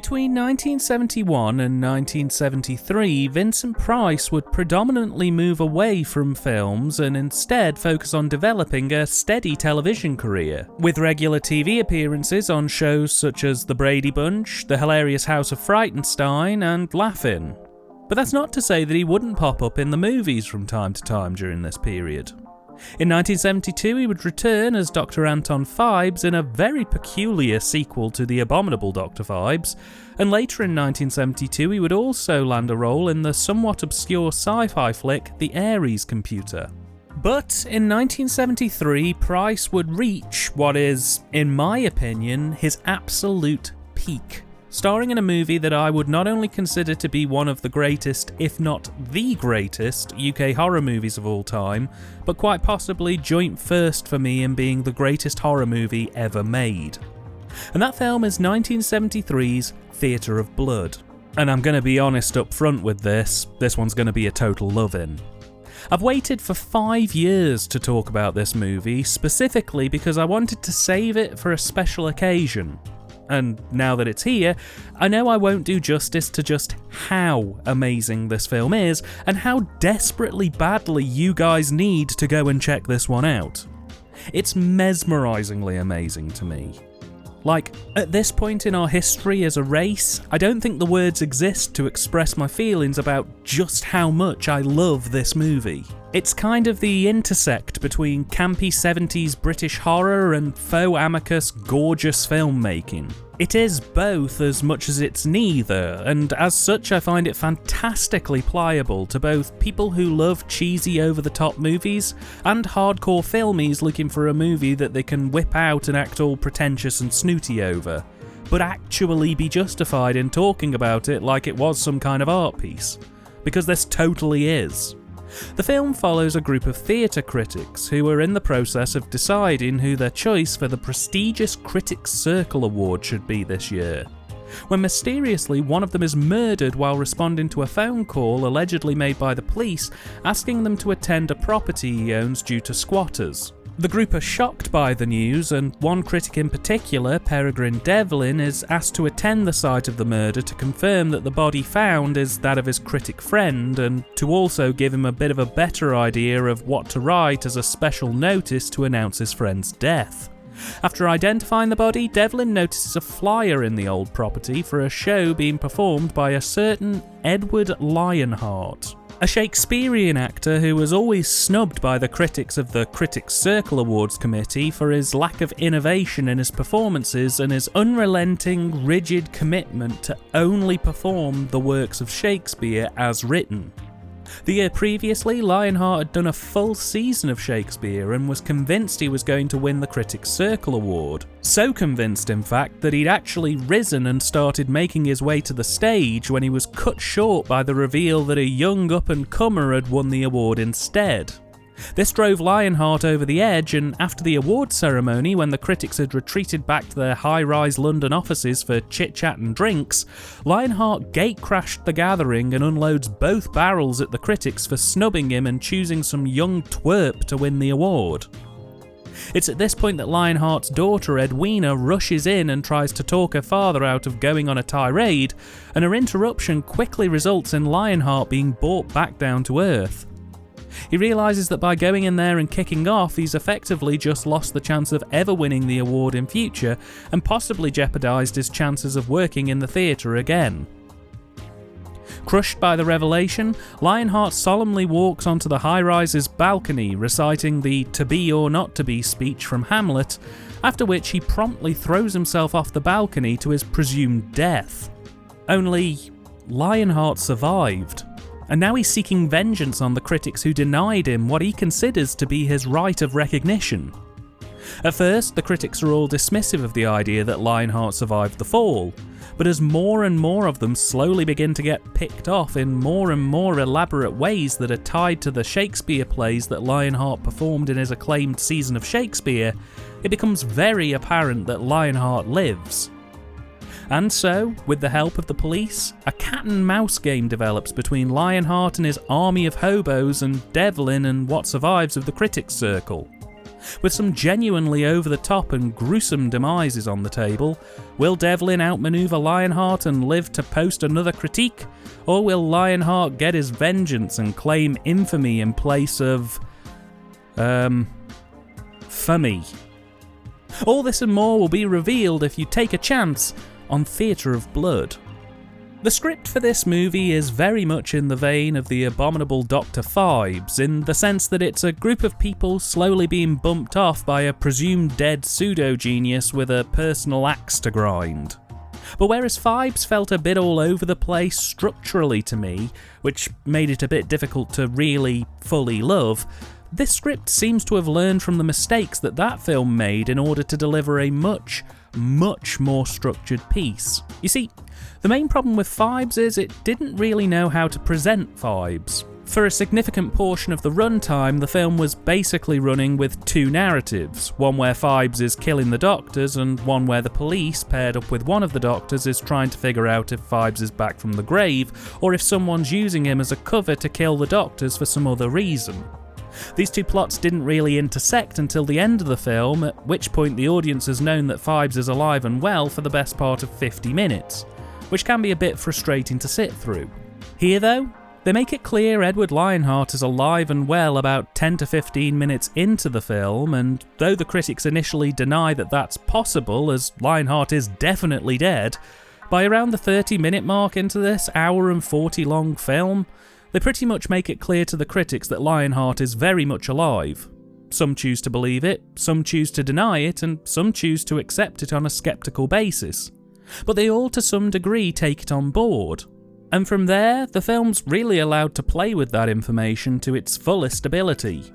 Between 1971 and 1973, Vincent Price would predominantly move away from films and instead focus on developing a steady television career, with regular TV appearances on shows such as The Brady Bunch, The Hilarious House of Frightenstein, and Laugh-In. But that's not to say that he wouldn't pop up in the movies from time to time during this period. In 1972, he would return as Dr. Anton Phibes in a very peculiar sequel to the abominable Dr. Phibes, and later in 1972 he would also land a role in the somewhat obscure sci-fi flick The Ares Computer. But in 1973, Price would reach what is, in my opinion, his absolute peak, starring in a movie that I would not only consider to be one of the greatest, if not the greatest, UK horror movies of all time, but quite possibly joint first for me in being the greatest horror movie ever made. And that film is 1973's Theatre of Blood. And I'm going to be honest up front with this one's going to be a total love-in. I've waited for 5 years to talk about this movie, specifically because I wanted to save it for a special occasion. And now that it's here, I know I won't do justice to just how amazing this film is, and how desperately badly you guys need to go and check this one out. It's mesmerisingly amazing to me. Like, at this point in our history as a race, I don't think the words exist to express my feelings about just how much I love this movie. It's kind of the intersect between campy 70s British horror and faux amicus gorgeous filmmaking. It is both as much as it's neither, and as such I find it fantastically pliable to both people who love cheesy over-the-top movies and hardcore filmies looking for a movie that they can whip out and act all pretentious and snooty over, but actually be justified in talking about it like it was some kind of art piece. Because this totally is. The film follows a group of theatre critics who are in the process of deciding who their choice for the prestigious Critics' Circle Award should be this year, when mysteriously one of them is murdered while responding to a phone call allegedly made by the police asking them to attend a property he owns due to squatters. The group are shocked by the news, and one critic in particular, Peregrine Devlin, is asked to attend the site of the murder to confirm that the body found is that of his critic friend, and to also give him a bit of a better idea of what to write as a special notice to announce his friend's death. After identifying the body, Devlin notices a flyer in the old property for a show being performed by a certain Edward Lionheart, a Shakespearean actor who was always snubbed by the critics of the Critics' Circle Awards committee for his lack of innovation in his performances and his unrelenting, rigid commitment to only perform the works of Shakespeare as written. The year previously, Lionheart had done a full season of Shakespeare and was convinced he was going to win the Critics' Circle Award. So convinced, in fact, that he'd actually risen and started making his way to the stage when he was cut short by the reveal that a young up-and-comer had won the award instead. This drove Lionheart over the edge, and after the award ceremony, when the critics had retreated back to their high-rise London offices for chit-chat and drinks, Lionheart gate-crashed the gathering and unloads both barrels at the critics for snubbing him and choosing some young twerp to win the award. It's at this point that Lionheart's daughter Edwina rushes in and tries to talk her father out of going on a tirade, and her interruption quickly results in Lionheart being brought back down to earth. He realises that by going in there and kicking off, he's effectively just lost the chance of ever winning the award in future, and possibly jeopardised his chances of working in the theatre again. Crushed by the revelation, Lionheart solemnly walks onto the high-rise's balcony, reciting the to be or not to be speech from Hamlet, after which he promptly throws himself off the balcony to his presumed death. Only, Lionheart survived. And now he's seeking vengeance on the critics who denied him what he considers to be his right of recognition. At first, the critics are all dismissive of the idea that Lionheart survived the fall, but as more and more of them slowly begin to get picked off in more and more elaborate ways that are tied to the Shakespeare plays that Lionheart performed in his acclaimed season of Shakespeare, it becomes very apparent that Lionheart lives. And so, with the help of the police, a cat-and-mouse game develops between Lionheart and his army of hobos and Devlin and what survives of the Critics' Circle. With some genuinely over-the-top and gruesome demises on the table, will Devlin outmaneuver Lionheart and live to post another critique? Or will Lionheart get his vengeance and claim infamy in place of... Fummy? All this and more will be revealed if you take a chance on Theatre of Blood. The script for this movie is very much in the vein of the abominable Dr. Phibes, in the sense that it's a group of people slowly being bumped off by a presumed dead pseudo-genius with a personal axe to grind. But whereas Phibes felt a bit all over the place structurally to me, which made it a bit difficult to really fully love, this script seems to have learned from the mistakes that film made in order to deliver a much more structured piece. You see, the main problem with Phibes is it didn't really know how to present Phibes. For a significant portion of the runtime, the film was basically running with two narratives, one where Phibes is killing the doctors and one where the police, paired up with one of the doctors, is trying to figure out if Phibes is back from the grave or if someone's using him as a cover to kill the doctors for some other reason. These two plots didn't really intersect until the end of the film, at which point the audience has known that Phibes is alive and well for the best part of 50 minutes, which can be a bit frustrating to sit through. Here though, they make it clear Edward Lionheart is alive and well about 10 to 15 minutes into the film, and though the critics initially deny that that's possible as Lionheart is definitely dead, by around the 30-minute mark into this hour and 40 long film, they pretty much make it clear to the critics that Lionheart is very much alive. Some choose to believe it, some choose to deny it, and some choose to accept it on a sceptical basis. But they all to some degree take it on board. And from there, the film's really allowed to play with that information to its fullest ability.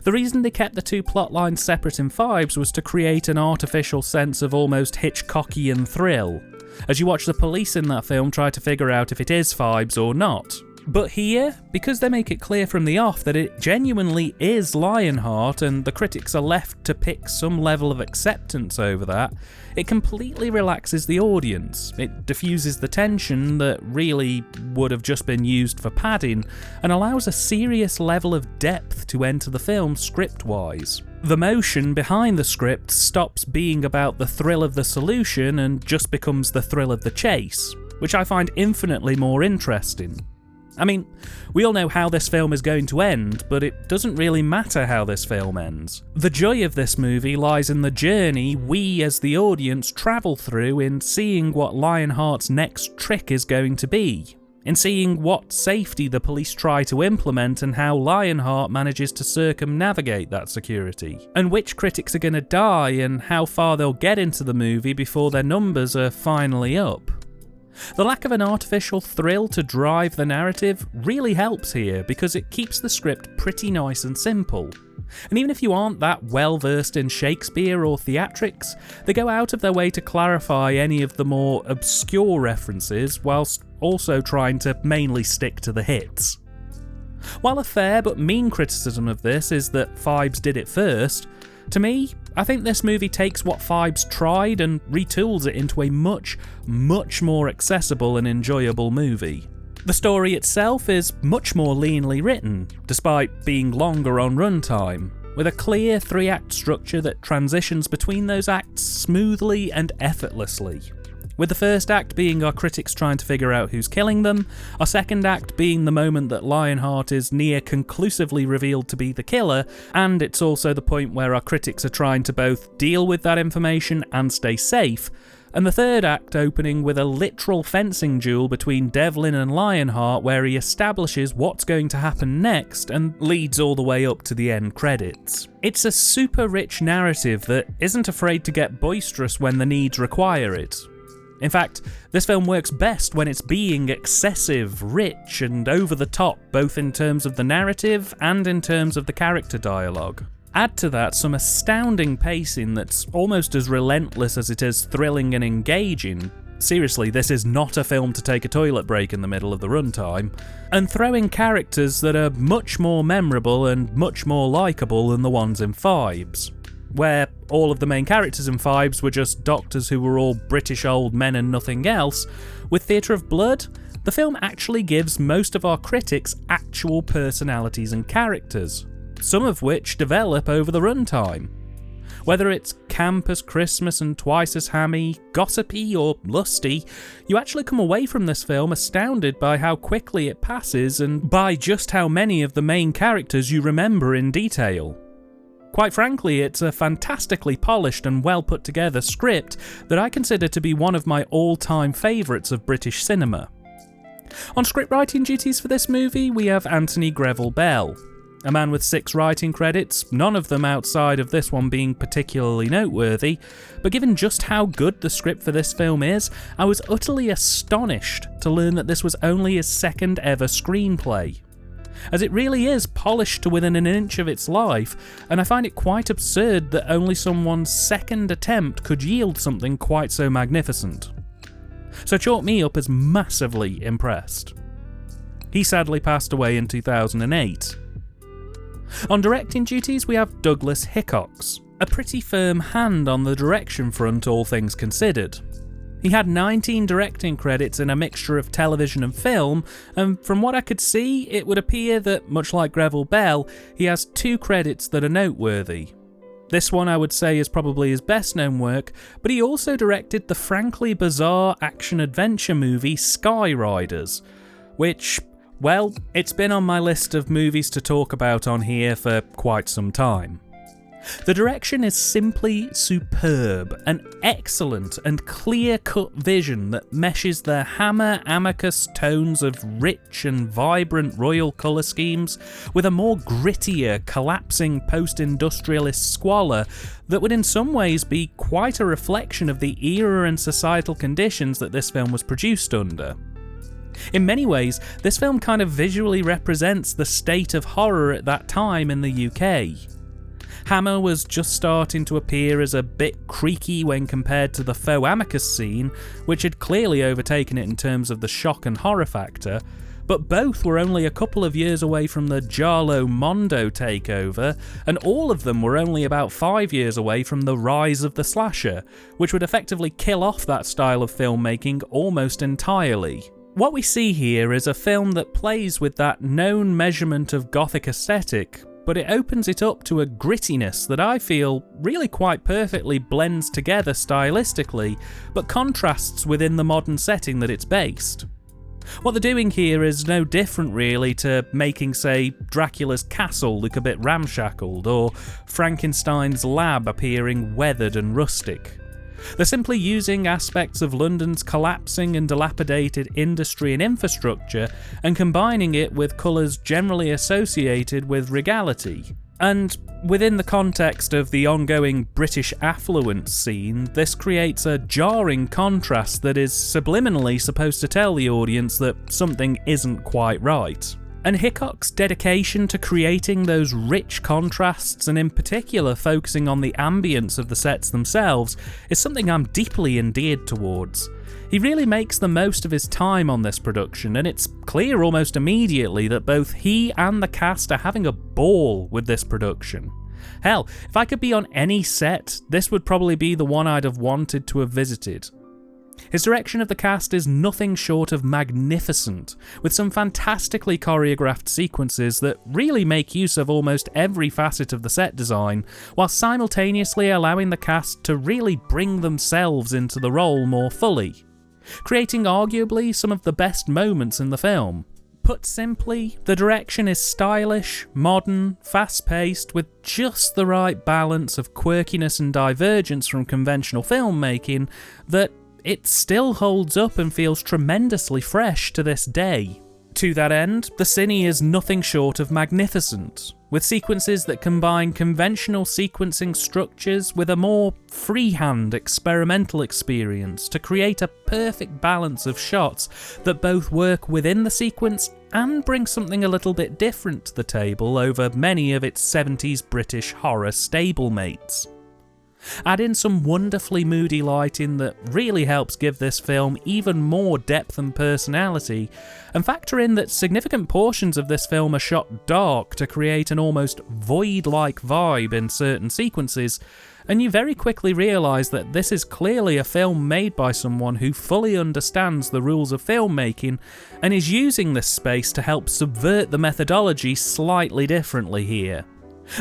The reason they kept the two plot lines separate in Phibes was to create an artificial sense of almost Hitchcockian thrill, as you watch the police in that film try to figure out if it is Phibes or not. But here, because they make it clear from the off that it genuinely is Lionheart and the critics are left to pick some level of acceptance over that, it completely relaxes the audience. It diffuses the tension that really would have just been used for padding and allows a serious level of depth to enter the film script-wise. The motion behind the script stops being about the thrill of the solution and just becomes the thrill of the chase, which I find infinitely more interesting. I mean, we all know how this film is going to end, but it doesn't really matter how this film ends. The joy of this movie lies in the journey we as the audience travel through in seeing what Lionheart's next trick is going to be, in seeing what safety the police try to implement and how Lionheart manages to circumnavigate that security, and which critics are going to die and how far they'll get into the movie before their numbers are finally up. The lack of an artificial thrill to drive the narrative really helps here because it keeps the script pretty nice and simple. And even if you aren't that well versed in Shakespeare or theatrics, they go out of their way to clarify any of the more obscure references whilst also trying to mainly stick to the hits. While a fair but mean criticism of this is that Phibes did it first, to me, I think this movie takes what Phibes tried and retools it into a much more accessible and enjoyable movie. The story itself is much more leanly written, despite being longer on runtime, with a clear 3-act structure that transitions between those acts smoothly and effortlessly. With the first act being our critics trying to figure out who's killing them, our second act being the moment that Lionheart is near conclusively revealed to be the killer, and it's also the point where our critics are trying to both deal with that information and stay safe, and the third act opening with a literal fencing duel between Devlin and Lionheart where he establishes what's going to happen next and leads all the way up to the end credits. It's a super rich narrative that isn't afraid to get boisterous when the needs require it. In fact, this film works best when it's being excessive, rich, and over the top, both in terms of the narrative and in terms of the character dialogue. Add to that some astounding pacing that's almost as relentless as it is thrilling and engaging. Seriously, this is not a film to take a toilet break in the middle of the runtime. And throw in characters that are much more memorable and much more likeable than the ones in Phibes, where all of the main characters in Phibes were just doctors who were all British old men and nothing else. With Theatre of Blood, the film actually gives most of our critics actual personalities and characters. some of which develop over the runtime. Whether it's camp as Christmas and twice as hammy, gossipy or lusty, you actually come away from this film astounded by how quickly it passes and by just how many of the main characters you remember in detail. Quite frankly, it's a fantastically polished and well put together script that I consider to be one of my all-time favourites of British cinema. On script writing duties for this movie, we have Anthony Grevelle-Bell, a man with 6 writing credits, none of them outside of this one being particularly noteworthy, but given just how good the script for this film is, I was utterly astonished to learn that this was only his second ever screenplay. As it really is polished to within an inch of its life, and I find it quite absurd that only someone's second attempt could yield something quite so magnificent. So chalk me up as massively impressed. He sadly passed away in 2008. On directing duties, we have Douglas Hickox, a pretty firm hand on the direction front, all things considered. He had 19 directing credits in a mixture of television and film, and from what I could see, it would appear that, much like Grevelle-Bell, he has 2 credits that are noteworthy. This one I would say is probably his best known work, but he also directed the frankly bizarre action-adventure movie Sky Riders, which, well, it's been on my list of movies to talk about on here for quite some time. The direction is simply superb, an excellent and clear-cut vision that meshes the Hammer Amicus tones of rich and vibrant royal colour schemes with a more grittier, collapsing post-industrialist squalor that would in some ways be quite a reflection of the era and societal conditions that this film was produced under. In many ways, this film kind of visually represents the state of horror at that time in the UK. Hammer was just starting to appear as a bit creaky when compared to the faux Amicus scene, which had clearly overtaken it in terms of the shock and horror factor, but both were only a couple of years away from the Giallo Mondo takeover, and all of them were only about 5 years away from the rise of the slasher, which would effectively kill off that style of filmmaking almost entirely. What we see here is a film that plays with that known measurement of gothic aesthetic, but it opens it up to a grittiness that I feel really quite perfectly blends together stylistically, but contrasts within the modern setting that it's based. What they're doing here is no different really to making, say, Dracula's castle look a bit ramshackled, or Frankenstein's lab appearing weathered and rustic. They're simply using aspects of London's collapsing and dilapidated industry and infrastructure and combining it with colours generally associated with regality. And within the context of the ongoing British affluence scene, this creates a jarring contrast that is subliminally supposed to tell the audience that something isn't quite right. And Hickox's dedication to creating those rich contrasts, and in particular focusing on the ambience of the sets themselves, is something I'm deeply endeared towards. He really makes the most of his time on this production, and it's clear almost immediately that both he and the cast are having a ball with this production. Hell, if I could be on any set, this would probably be the one I'd have wanted to have visited. His direction of the cast is nothing short of magnificent, with some fantastically choreographed sequences that really make use of almost every facet of the set design, while simultaneously allowing the cast to really bring themselves into the role more fully, creating arguably some of the best moments in the film. Put simply, the direction is stylish, modern, fast-paced, with just the right balance of quirkiness and divergence from conventional filmmaking that it still holds up and feels tremendously fresh to this day. To that end, the cine is nothing short of magnificent, with sequences that combine conventional sequencing structures with a more freehand experimental experience to create a perfect balance of shots that both work within the sequence and bring something a little bit different to the table over many of its 70s British horror stablemates. Add in some wonderfully moody lighting that really helps give this film even more depth and personality, and factor in that significant portions of this film are shot dark to create an almost void-like vibe in certain sequences, and you very quickly realise that this is clearly a film made by someone who fully understands the rules of filmmaking and is using this space to help subvert the methodology slightly differently here.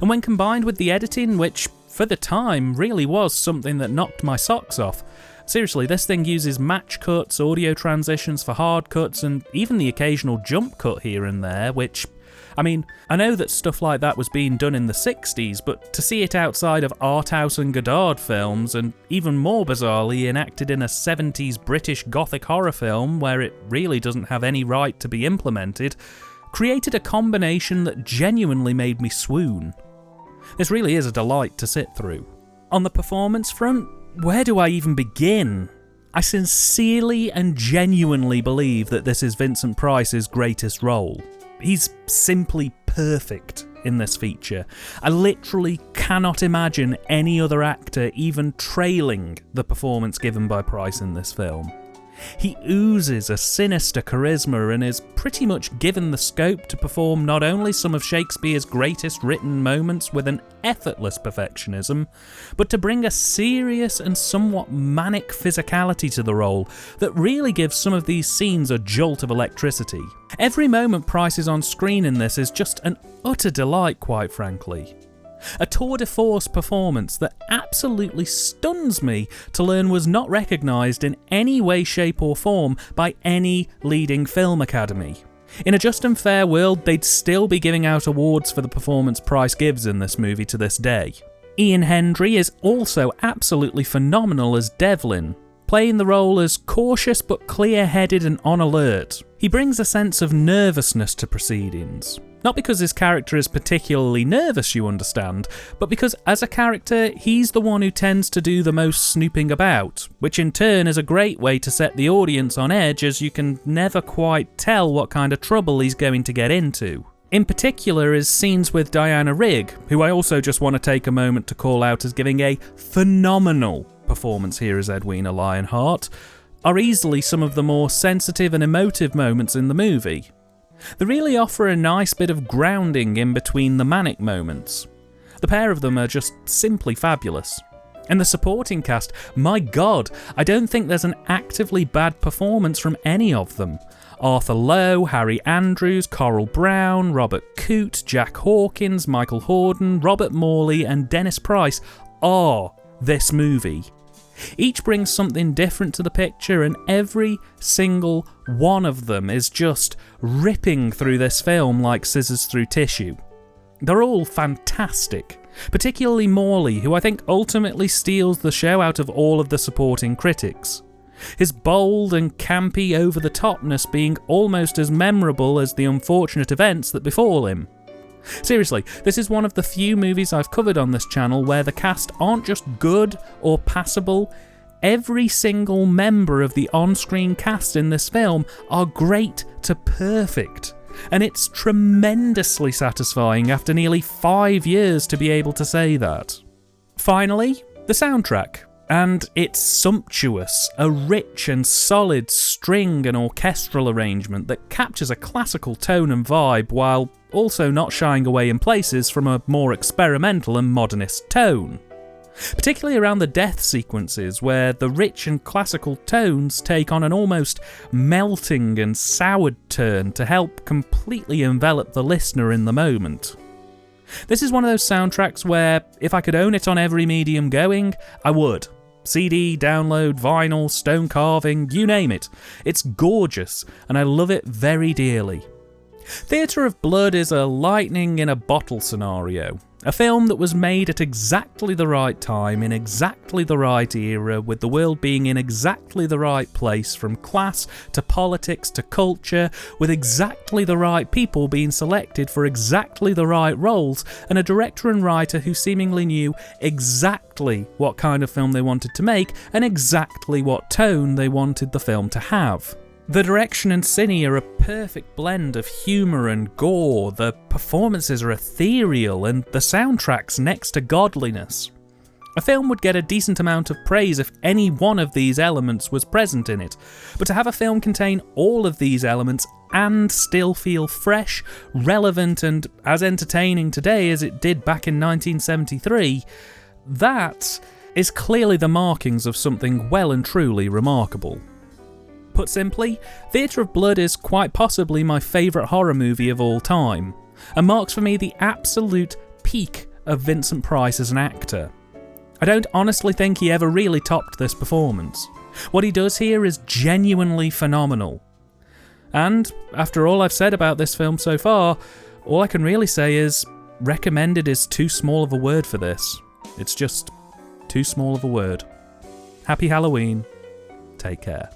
And when combined with the editing, which for the time really was something that knocked my socks off. Seriously, this thing uses match cuts, audio transitions for hard cuts, and even the occasional jump cut here and there, which, I mean, I know that stuff like that was being done in the 60s, but to see it outside of Arthouse and Godard films, and even more bizarrely enacted in a 70s British gothic horror film where it really doesn't have any right to be implemented, created a combination that genuinely made me swoon. This really is a delight to sit through. On the performance front, where do I even begin? I sincerely and genuinely believe that this is Vincent Price's greatest role. He's simply perfect in this feature. I literally cannot imagine any other actor even trailing the performance given by Price in this film. He oozes a sinister charisma and is pretty much given the scope to perform not only some of Shakespeare's greatest written moments with an effortless perfectionism, but to bring a serious and somewhat manic physicality to the role that really gives some of these scenes a jolt of electricity. Every moment Price is on screen in this is just an utter delight, quite frankly. A tour de force performance that absolutely stuns me to learn was not recognised in any way, shape or form by any leading film academy. In a just and fair world, they'd still be giving out awards for the performance Price gives in this movie to this day. Ian Hendry is also absolutely phenomenal as Devlin, playing the role as cautious but clear-headed and on alert. He brings a sense of nervousness to proceedings. Not because his character is particularly nervous, you understand, but because as a character, he's the one who tends to do the most snooping about, which in turn is a great way to set the audience on edge as you can never quite tell what kind of trouble he's going to get into. In particular is scenes with Diana Rigg, who I also just want to take a moment to call out as giving a phenomenal performance here as Edwina Lionheart, are easily some of the more sensitive and emotive moments in the movie. They really offer a nice bit of grounding in between the manic moments. The pair of them are just simply fabulous. And the supporting cast, my god, I don't think there's an actively bad performance from any of them. Arthur Lowe, Harry Andrews, Coral Brown, Robert Coote, Jack Hawkins, Michael Hordern, Robert Morley and Dennis Price are this movie. Each brings something different to the picture, and every single one of them is just ripping through this film like scissors through tissue. They're all fantastic, particularly Morley, who I think ultimately steals the show out of all of the supporting critics. His bold and campy over-the-topness being almost as memorable as the unfortunate events that befall him. Seriously, this is one of the few movies I've covered on this channel where the cast aren't just good or passable. Every single member of the on-screen cast in this film are great to perfect. And it's tremendously satisfying after nearly 5 years to be able to say that. Finally, the soundtrack. And it's sumptuous, a rich and solid string and orchestral arrangement that captures a classical tone and vibe while also not shying away in places from a more experimental and modernist tone. Particularly around the death sequences where the rich and classical tones take on an almost melting and soured turn to help completely envelop the listener in the moment. This is one of those soundtracks where, if I could own it on every medium going, I would. CD, download, vinyl, stone carving, you name it. It's gorgeous, and I love it very dearly. Theatre of Blood is a lightning in a bottle scenario. A film that was made at exactly the right time, in exactly the right era, with the world being in exactly the right place, from class to politics to culture, with exactly the right people being selected for exactly the right roles, and a director and writer who seemingly knew exactly what kind of film they wanted to make and exactly what tone they wanted the film to have. The direction and cine are a perfect blend of humour and gore, the performances are ethereal, and the soundtrack's next to godliness. A film would get a decent amount of praise if any one of these elements was present in it, but to have a film contain all of these elements and still feel fresh, relevant, and as entertaining today as it did back in 1973, that is clearly the markings of something well and truly remarkable. Put simply, Theatre of Blood is quite possibly my favourite horror movie of all time, and marks for me the absolute peak of Vincent Price as an actor. I don't honestly think he ever really topped this performance. What he does here is genuinely phenomenal. And after all I've said about this film so far, all I can really say is recommended is too small of a word for this. It's just too small of a word. Happy Halloween. Take care.